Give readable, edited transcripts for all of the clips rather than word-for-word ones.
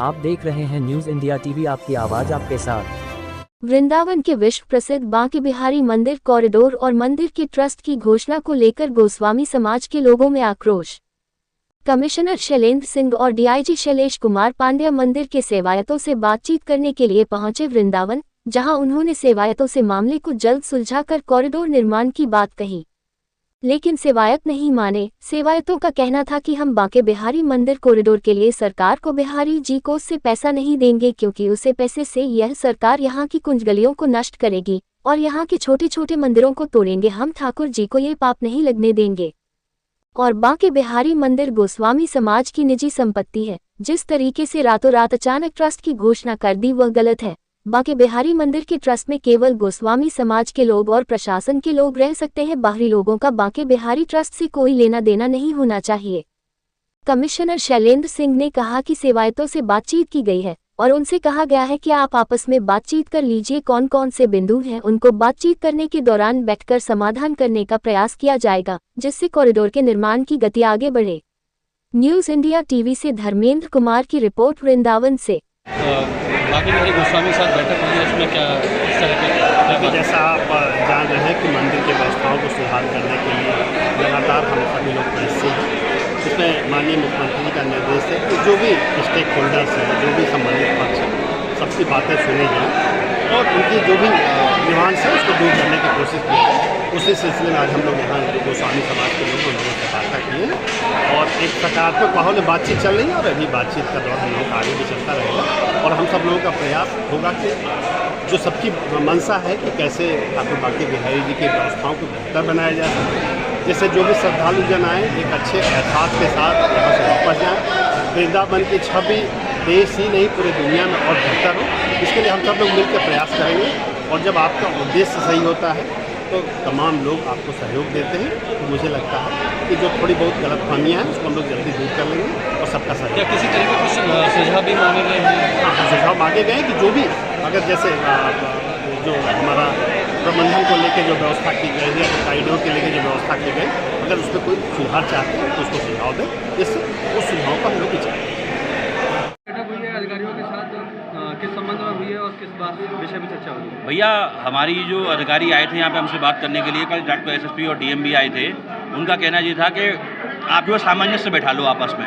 आप देख रहे हैं न्यूज इंडिया टीवी, आपकी आवाज आपके साथ। वृंदावन के विश्व प्रसिद्ध बांके बिहारी मंदिर कॉरिडोर और मंदिर के ट्रस्ट की घोषणा को लेकर गोस्वामी समाज के लोगों में आक्रोश। कमिश्नर शैलेंद्र सिंह और डीआईजी शैलेश कुमार पांड्या मंदिर के सेवायतों से बातचीत करने के लिए पहुंचे वृंदावन, जहां उन्होंने सेवायतों से मामले को जल्द सुलझाकर कॉरिडोर निर्माण की बात कही, लेकिन सेवायत नहीं माने। सेवायतों का कहना था कि हम बांके बिहारी मंदिर कॉरिडोर के लिए सरकार को बिहारी जी कोष से पैसा नहीं देंगे, क्योंकि उसे पैसे से यह सरकार यहाँ की कुंज गलियों को नष्ट करेगी और यहाँ के छोटे छोटे मंदिरों को तोड़ेंगे। हम ठाकुर जी को ये पाप नहीं लगने देंगे। और बांके बिहारी मंदिर गोस्वामी समाज की निजी संपत्ति है। जिस तरीके से रातों रात अचानक ट्रस्ट की घोषणा कर दी वह गलत है। बांके बिहारी मंदिर के ट्रस्ट में केवल गोस्वामी समाज के लोग और प्रशासन के लोग रह सकते हैं। बाहरी लोगों का बांके बिहारी ट्रस्ट से कोई लेना देना नहीं होना चाहिए। कमिश्नर शैलेंद्र सिंह ने कहा कि सेवायतों से बातचीत की गई है और उनसे कहा गया है कि आप आपस में बातचीत कर लीजिए, कौन कौन से बिंदु हैं उनको बातचीत करने के दौरान बैठकर समाधान करने का प्रयास किया जाएगा, जिससे कॉरिडोर के निर्माण की गति आगे बढ़े। न्यूज इंडिया टीवी से धर्मेंद्र कुमार की रिपोर्ट वृंदावन से। बाकी मेरी गोस्वामी के साथ बैठक हुई है, उसमें क्या इस तरह के जैसा आप जान रहे हैं कि मंदिर की व्यवस्थाओं को सुधार करने के लिए लगातार हम सभी लोग प्रयासरत हैं। इसमें माननीय मुख्यमंत्री का निर्देश है कि जो भी स्टेक होल्डर्स हैं, जो भी संबंधित पक्ष हैं, सबकी बातें सुनी जाएँ और उनकी जो भी नुआंस है उसको दूर करने की कोशिश की जाए। उसी सिलसिले में आज हम लोग यहाँ गोस्वामी समाज के लोग उन लोगों से वार्ता किए और एक सकारात्मक माहौल में बातचीत चल रही है और अभी बातचीत का दौर हम लोगों का आगे भी चलता रहेगा और हम सब लोगों का प्रयास होगा कि जो सबकी मंशा है कि कैसे ठाकुर बांके बिहारी जी की व्यवस्थाओं को बेहतर बनाया जा सके, जिससे जो भी श्रद्धालु जन आए एक अच्छे एहसास के साथ यहाँ से वापस जाएँ। वृंदावन की छवि देश ही नहीं पूरी दुनिया में और बेहतर हो, इसके लिए हम सब लोग मिलकर प्रयास करेंगे। और जब आपका उद्देश्य सही होता है तो तमाम लोग आपको सहयोग देते हैं। तो मुझे लगता है कि जो थोड़ी बहुत गलतफहमियाँ हैं उसको हम लोग जल्दी दूर कर लेंगे और सबका सहयोग। क्या किसी तरीके कुछ सुझाव भी मांगे गए हैं? हाँ, सुझाव मांगे गए कि जो भी अगर जैसे जो हमारा प्रबंधन को लेकर जो व्यवस्था की गई है, तो कॉरिडोर के लेकर जो व्यवस्था की गई, अगर उसमें कोई सुधार चाहते हैं तो उसको सुझाव दें, जिससे उस सुझाव का हम लोग विचार। बैठक हुई है अधिकारियों के साथ, किस संबंध में हुई है और किस बात विषय में चर्चा हुई है? भैया, हमारी जो अधिकारी आए थे यहाँ पे हमसे बात करने के लिए, कल डॉक्टर एसएसपी और डीएम भी आए थे। उनका कहना ये था कि आप जो सामंजस्य बैठा लो आपस में,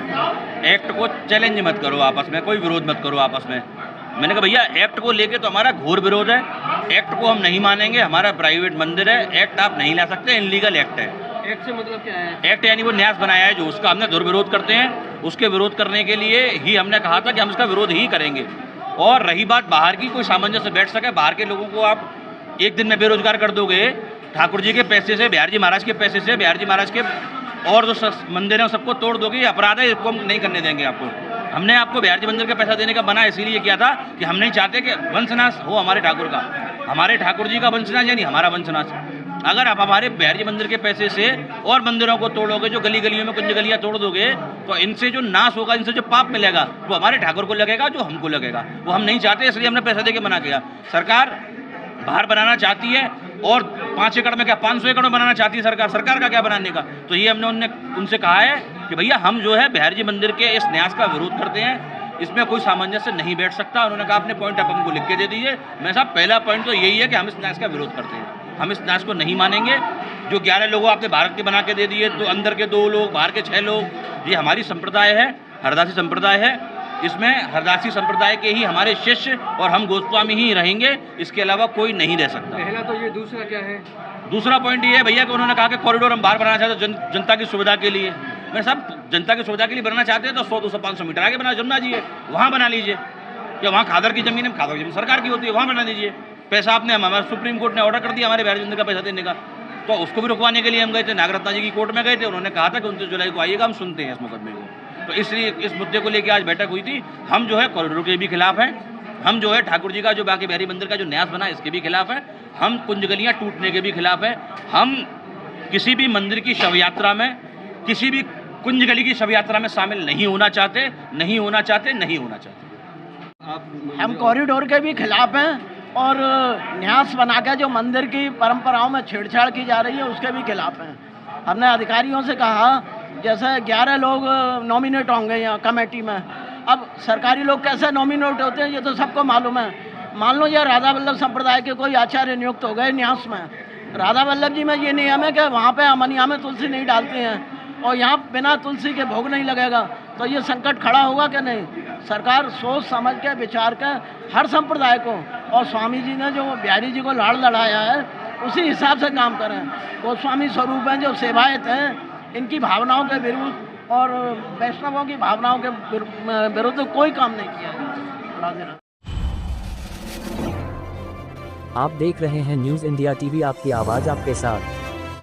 एक्ट को चैलेंज मत करो आपस में, कोई विरोध मत करो आपस में। मैंने कहा भैया एक्ट को लेके तो हमारा घोर विरोध है, एक्ट को हम नहीं मानेंगे, हमारा प्राइवेट मंदिर है, एक्ट आप नहीं ला सकते, इनलीगल एक्ट है। एक्ट से मतलब क्या है? एक्ट यानी वो न्यास बनाया है जो, उसका हमने दुर्विरोध करते हैं। उसके विरोध करने के लिए ही हमने कहा था कि हम इसका विरोध ही करेंगे। और रही बात बाहर की, कोई सामंजस्य बैठ सके, बाहर के लोगों को आप एक दिन में बेरोजगार कर दोगे, ठाकुर जी के पैसे से, बिहार जी महाराज के पैसे से, बिहार जी महाराज के और जो मंदिर हैं सबको तोड़ दोगे, ये अपराध है, इसको हम नहीं करने देंगे आपको। हमने आपको बिहार जी मंदिर का पैसा देने का बना इसीलिए किया था कि हम नहीं चाहते कि वंशनाश हो हमारे ठाकुर का, हमारे ठाकुर जी का वंशनाश यानी हमारा वंशनाश। अगर आप हमारे बिहार जी मंदिर के पैसे से और मंदिरों को तोड़ोगे, जो गली गलियों में कुंज गलियाँ तोड़ दोगे, तो इनसे जो नाश होगा, इनसे जो पाप मिलेगा वो हमारे ठाकुर को लगेगा, जो हमको लगेगा। वो हम नहीं चाहते, इसलिए हमने पैसा देके मना किया। सरकार बाहर बनाना चाहती है और 5 एकड़ में क्या 500 एकड़ में बनाना चाहती है सरकार। सरकार का क्या बनाने का? तो ये हमने उनसे कहा है कि भैया हम जो है बिहार जी मंदिर के इस न्यास का विरोध करते हैं, इसमें कोई सामंजस्य नहीं बैठ सकता। उन्होंने कहा अपने पॉइंट आप हमको लिख के दे दीजिए। मैं साहब पहला पॉइंट तो यही है कि हम इस न्यास का विरोध करते हैं, हम इस न्यास को नहीं मानेंगे। जो 11 लोगों आपने भारत के बना के दे दिए, तो अंदर के 2 लोग, बाहर के 6 लोग, ये हमारी संप्रदाय है, हरदासी संप्रदाय है। इसमें हरदासी संप्रदाय के ही हमारे शिष्य और हम गोस्वामी ही रहेंगे, इसके अलावा कोई नहीं रह सकता। पहला तो ये, दूसरा क्या है? दूसरा पॉइंट ये है भैया कि उन्होंने कहा कि कॉरिडोर हम बाहर बनाना चाहते हैं जनता की सुविधा के लिए। मैं साहब जनता की सुविधा के लिए बनाना चाहते हैं तो 100, 200, 500 मीटर आगे बना जमुना जी है, वहाँ बना लीजिए। या वहाँ खादर की ज़मीन है, खादर की ज़मीन सरकार की होती है, वहाँ बना दीजिए। पैसा आपने, हमारा सुप्रीम कोर्ट ने ऑर्डर कर दिया हमारे बिहार मंदिर का पैसा देने का, तो उसको भी रुकवाने के लिए हम गए थे, नागरत्ना जी की कोर्ट में गए थे। उन्होंने कहा था कि 29 जुलाई को आइएगा, हम सुनते हैं इस मुकदमे को। तो इसलिए इस मुद्दे को लेकर आज बैठक हुई थी। हम जो है कॉरिडोर के भी खिलाफ हैं, हम जो है ठाकुर जी का जो बांके बिहारी मंदिर का जो न्यास बना इसके भी खिलाफ है, हम कुंज गलियाँ टूटने के भी खिलाफ है। हम किसी भी मंदिर की शव यात्रा में, किसी भी कुंज गली की शव यात्रा में शामिल नहीं होना चाहते, नहीं होना चाहते, नहीं होना चाहते। हम कॉरिडोर के भी खिलाफ हैं और न्यास बना के जो मंदिर की परंपराओं में छेड़छाड़ की जा रही है उसके भी खिलाफ हैं। हमने अधिकारियों से कहा जैसे 11 लोग नॉमिनेट होंगे यहाँ कमेटी में, अब सरकारी लोग कैसे नॉमिनेट होते हैं ये तो सबको मालूम है। मान लो ये राधा वल्लभ संप्रदाय के कोई आचार्य नियुक्त हो गए न्यास में, राधा वल्लभ जी में ये नियम है कि वहाँ पे अमनिया में तुलसी नहीं डालते हैं और यहाँ बिना तुलसी के भोग नहीं लगेगा, तो ये संकट खड़ा होगा कि नहीं। सरकार सोच समझ के विचार के हर संप्रदाय को, और स्वामी जी ने जो बिहारी जी को लाड़ लड़ाया है उसी हिसाब से काम करें। गोस्वामी स्वरूप हैं जो सेवायत हैं, इनकी भावनाओं के विरुद्ध और वैष्णवों की भावनाओं के विरुद्ध कोई काम नहीं किया है। आप देख रहे हैं न्यूज़ इंडिया टीवी, आपकी आवाज़ आपके साथ।